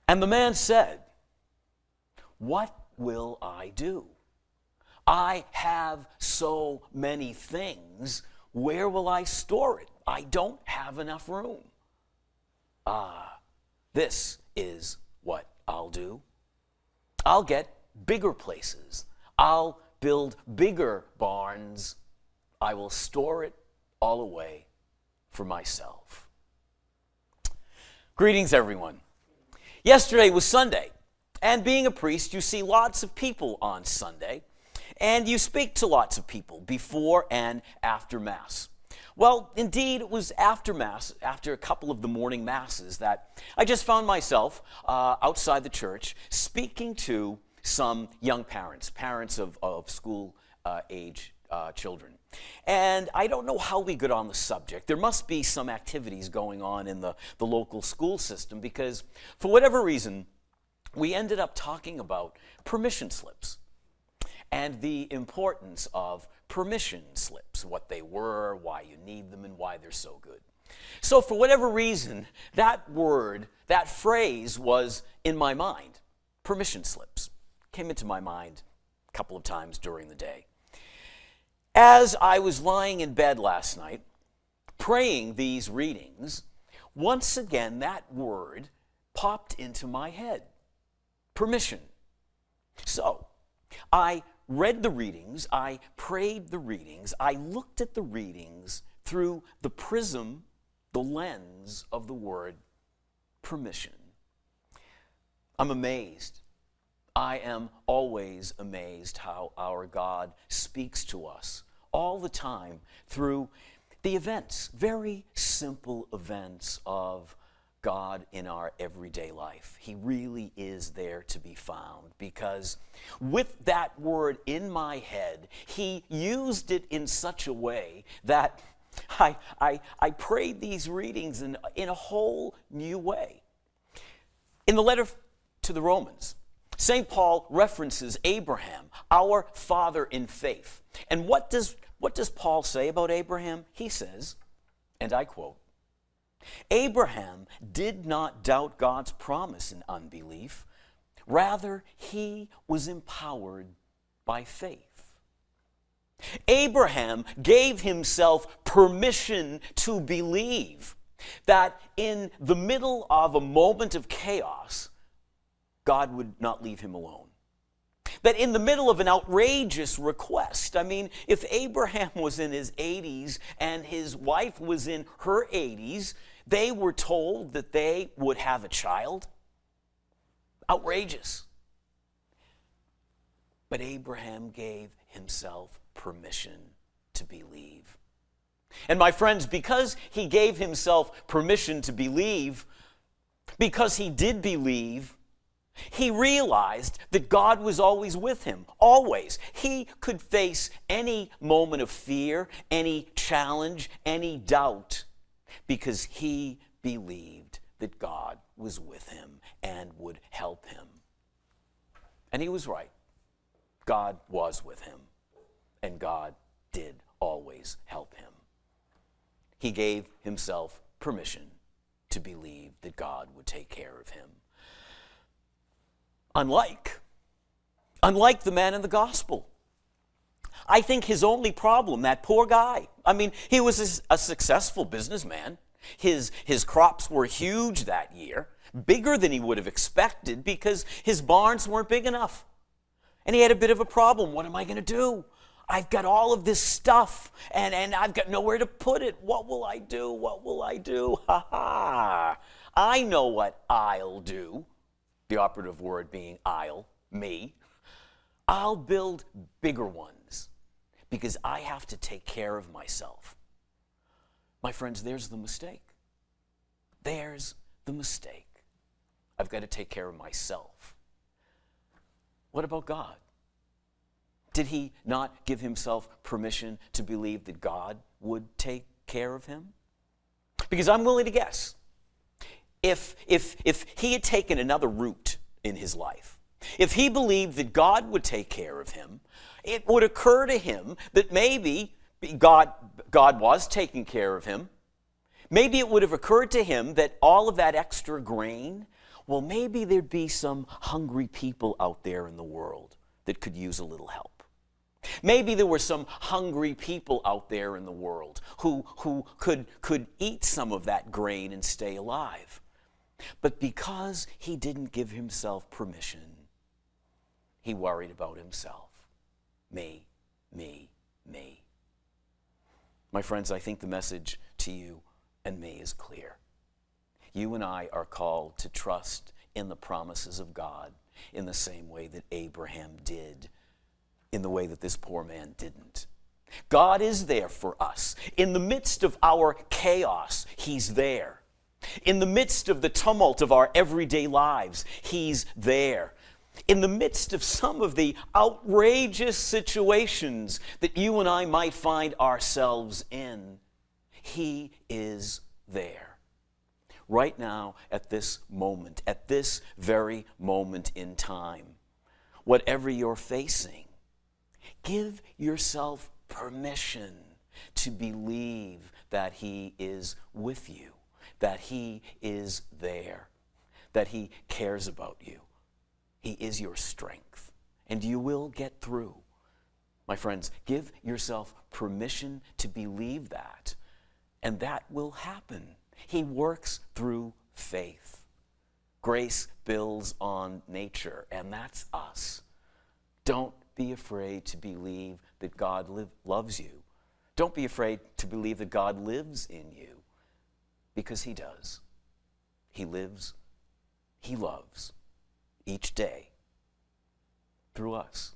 And the man said, "What will I do? I have so many things. Where will I store it? I don't have enough room." This is what I'll do. I'll get bigger places. I'll build bigger barns. I will store it all away for myself. Greetings, everyone. Yesterday was Sunday, and being a priest, you see lots of people on Sunday, and you speak to lots of people before and after Mass. Well, indeed, it was after Mass, after a couple of the morning Masses, that I just found myself outside the church speaking to some young parents of school-age children. And I don't know how we got on the subject. There must be some activities going on in the local school system, because for whatever reason, we ended up talking about permission slips and the importance of permission slips, what they were, why you need them, and why they're so good. So for whatever reason, that word, that phrase was in my mind. Permission slips came into my mind a couple of times during the day. As I was lying in bed last night, praying these readings, once again that word popped into my head. Permission. So, I read the readings, I prayed the readings, I looked at the readings through the prism, the lens of the word permission. I'm amazed. I am always amazed how our God speaks to us all the time through the events, very simple events of God in our everyday life. He really is there to be found, because with that word in my head, he used it in such a way that I prayed these readings in a whole new way. In the letter to the Romans, St. Paul references Abraham, our father in faith. And what does Paul say about Abraham? He says, and I quote, "Abraham did not doubt God's promise in unbelief. Rather, he was empowered by faith." Abraham gave himself permission to believe that in the middle of a moment of chaos, God would not leave him alone. That in the middle of an outrageous request, I mean, if Abraham was in his 80s and his wife was in her 80s, they were told that they would have a child. Outrageous. But Abraham gave himself permission to believe. And my friends, because he gave himself permission to believe, because he did believe, he realized that God was always with him, always. He could face any moment of fear, any challenge, any doubt, because he believed that God was with him and would help him. And he was right. God was with him, and God did always help him. He gave himself permission to believe that God would take care of him. Unlike the man in the gospel. I think his only problem, that poor guy, I mean, he was a successful businessman. His crops were huge that year, bigger than he would have expected, because his barns weren't big enough. And he had a bit of a problem. What am I going to do? I've got all of this stuff, and I've got nowhere to put it. What will I do? What will I do? Ha ha! I know what I'll do. The operative word being I'll, me. I'll build bigger ones because I have to take care of myself. My friends, there's the mistake. There's the mistake. I've got to take care of myself. What about God? Did he not give himself permission to believe that God would take care of him? Because I'm willing to guess, if he had taken another route in his life, if he believed that God would take care of him, it would occur to him that maybe God was taking care of him. Maybe it would have occurred to him that all of that extra grain well, maybe there'd be some hungry people out there in the world that could use a little help. Maybe there were some hungry people out there in the world who could eat some of that grain and stay alive. But because he didn't give himself permission, he worried about himself. Me, me, me. My friends, I think the message to you and me is clear. You and I are called to trust in the promises of God in the same way that Abraham did, in the way that this poor man didn't. God is there for us. In the midst of our chaos, he's there. In the midst of the tumult of our everyday lives, he's there. In the midst of some of the outrageous situations that you and I might find ourselves in, he is there. Right now, at this moment, at this very moment in time, whatever you're facing, give yourself permission to believe that he is with you, that he is there, that he cares about you. He is your strength, and you will get through. My friends, give yourself permission to believe that, and that will happen. He works through faith. Grace builds on nature, and that's us. Don't be afraid to believe that God loves you. Don't be afraid to believe that God lives in you, because he does. He lives, he loves each day through us.